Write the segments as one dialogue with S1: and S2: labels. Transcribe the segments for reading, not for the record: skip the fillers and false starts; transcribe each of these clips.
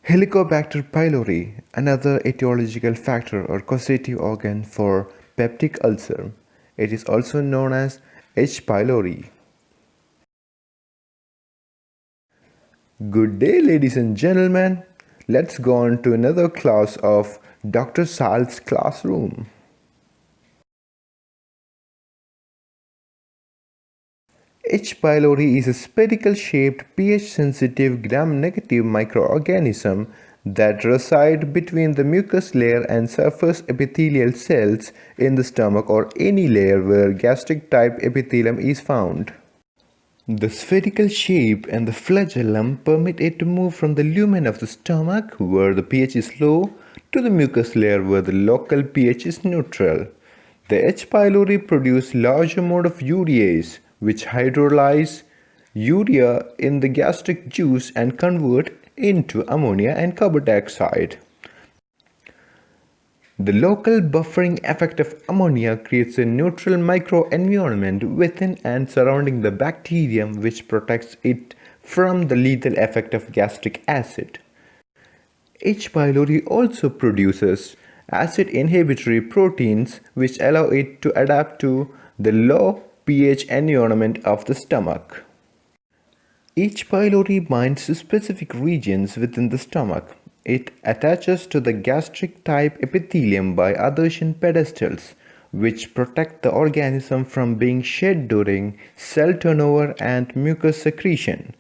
S1: Helicobacter pylori, another etiological factor or causative organ for peptic ulcer. It is also known as H. pylori. Good day, ladies and gentlemen. Let's go on to another class of Dr. Sal's classroom. H. pylori is a spherical-shaped, pH-sensitive, gram-negative microorganism that reside between the mucous layer and surface epithelial cells in the stomach or any layer where gastric-type epithelium is found. The spherical shape and the flagellum permit it to move from the lumen of the stomach, where the pH is low, to the mucous layer where the local pH is neutral. The H. pylori produce large amount of urease, which hydrolyze urea in the gastric juice and convert into ammonia and carbon dioxide. The local buffering effect of ammonia creates a neutral microenvironment within and surrounding the bacterium, which protects it from the lethal effect of gastric acid. H. pylori also produces acid inhibitory proteins which allow it to adapt to the low pH environment of the stomach. H. pylori binds to specific regions within the stomach. It attaches to the gastric-type epithelium by adhesion pedestals, which protect the organism from being shed during cell turnover and mucus secretion.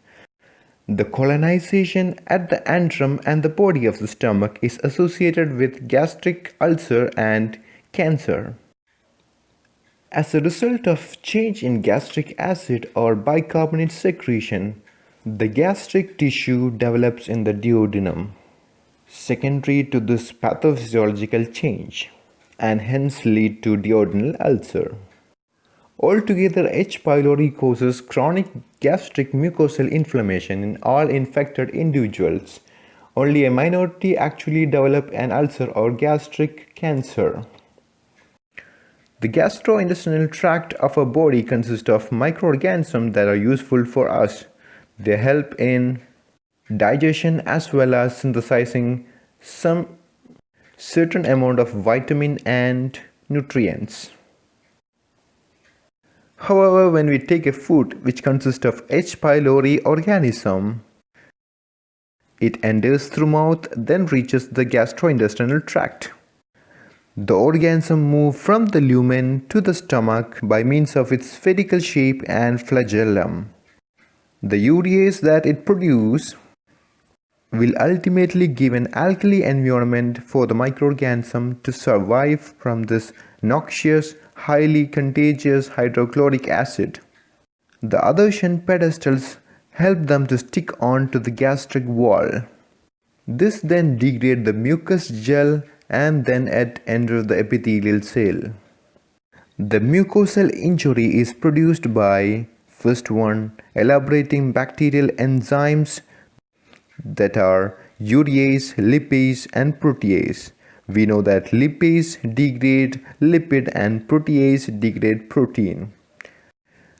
S1: The colonization at the antrum and the body of the stomach is associated with gastric ulcer and cancer. As a result of change in gastric acid or bicarbonate secretion, the gastric tissue develops in the duodenum, secondary to this pathophysiological change, and hence lead to duodenal ulcer. Altogether, H. pylori causes chronic gastric mucosal inflammation in all infected individuals. Only a minority actually develop an ulcer or gastric cancer. The gastrointestinal tract of our body consists of microorganisms that are useful for us. They help in digestion as well as synthesizing some certain amount of vitamin and nutrients. However, when we take a food which consists of H. pylori organism, it enters through mouth, then reaches the gastrointestinal tract. The organism moves from the lumen to the stomach by means of its spherical shape and flagellum. The urease that it produces will ultimately give an alkali environment for the microorganism to survive from this noxious, highly contagious hydrochloric acid. The adhesion pedestals help them to stick on to the gastric wall. This then degrades the mucous gel and then it enters the epithelial cell. The mucosal injury is produced by first one, elaborating bacterial enzymes that are urease, lipase and protease. We know that lipase degrade lipid and protease degrade protein.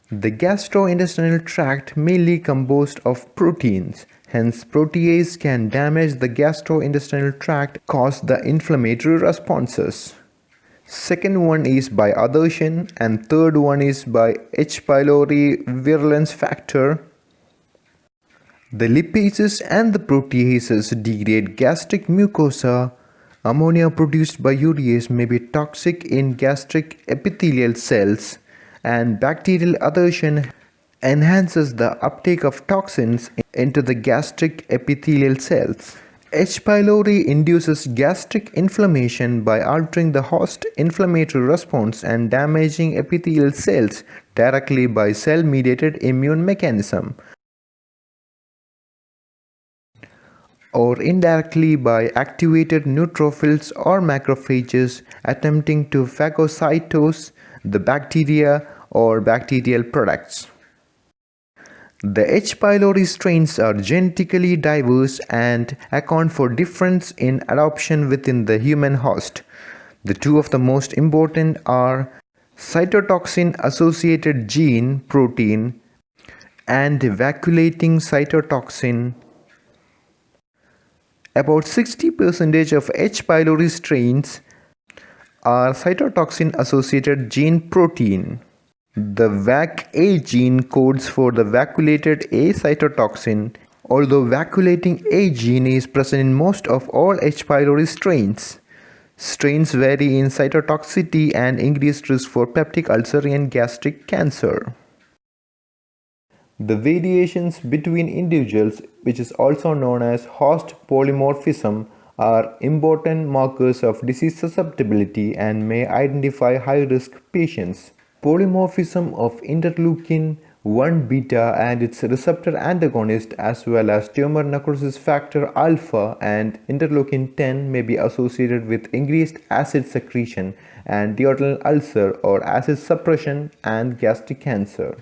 S1: The gastrointestinal tract mainly composed of proteins. Hence, protease can damage the gastrointestinal tract, cause the inflammatory responses. Second one is by adhesion and third one is by H. pylori virulence factor. The lipases and the proteases degrade gastric mucosa. Ammonia produced by urease may be toxic in gastric epithelial cells, and bacterial adhesion enhances the uptake of toxins into the gastric epithelial cells. H. pylori induces gastric inflammation by altering the host inflammatory response and damaging epithelial cells directly by cell-mediated immune mechanism, or indirectly by activated neutrophils or macrophages attempting to phagocytose the bacteria or bacterial products. The H. pylori strains are genetically diverse and account for difference in adoption within the human host. The two of the most important are cytotoxin-associated gene protein and vacuolating cytotoxin About 60% of H. pylori strains are cytotoxin-associated gene protein. The VAC-A gene codes for the vacuolated A cytotoxin, although vacuolating A gene is present in most of all H. pylori strains. Strains vary in cytotoxicity and increased risk for peptic ulcer and gastric cancer. The variations between individuals, which is also known as host polymorphism, are important markers of disease susceptibility and may identify high-risk patients. Polymorphism of interleukin-1 beta and its receptor antagonist, as well as tumor necrosis factor alpha and interleukin-10, may be associated with increased acid secretion and duodenal ulcer or acid suppression and gastric cancer.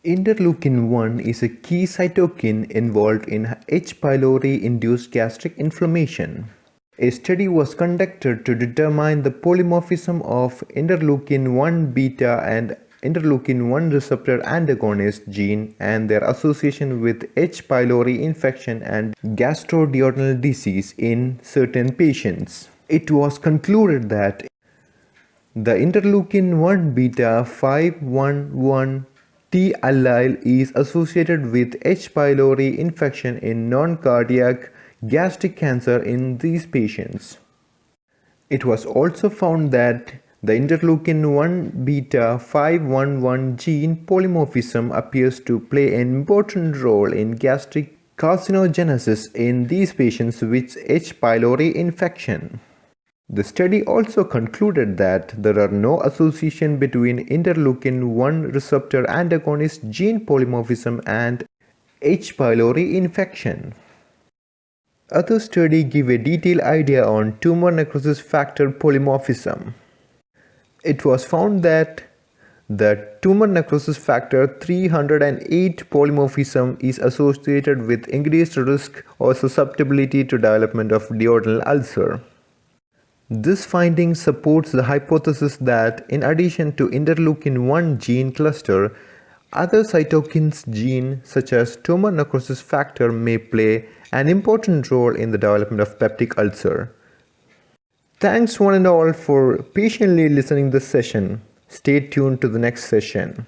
S1: Interleukin-1 is a key cytokine involved in H. pylori-induced gastric inflammation. A study was conducted to determine the polymorphism of interleukin-1 beta and interleukin-1 receptor antagonist gene and their association with H. pylori infection and gastroduodenal disease in certain patients. It was concluded that the interleukin-1 beta 511 T allele is associated with H. pylori infection in non-cardiac gastric cancer in these patients. It was also found that the interleukin-1 beta 511 gene polymorphism appears to play an important role in gastric carcinogenesis in these patients with H. pylori infection. The study also concluded that there are no association between interleukin-1 receptor antagonist gene polymorphism and H. pylori infection. Other studies give a detailed idea on tumor necrosis factor polymorphism. It was found that the tumor necrosis factor 308 polymorphism is associated with increased risk or susceptibility to development of duodenal ulcer. This finding supports the hypothesis that in addition to interleukin-1 gene cluster, other cytokines genes such as tumor necrosis factor may play an important role in the development of peptic ulcer. Thanks one and all for patiently listening this session. Stay tuned to the next session.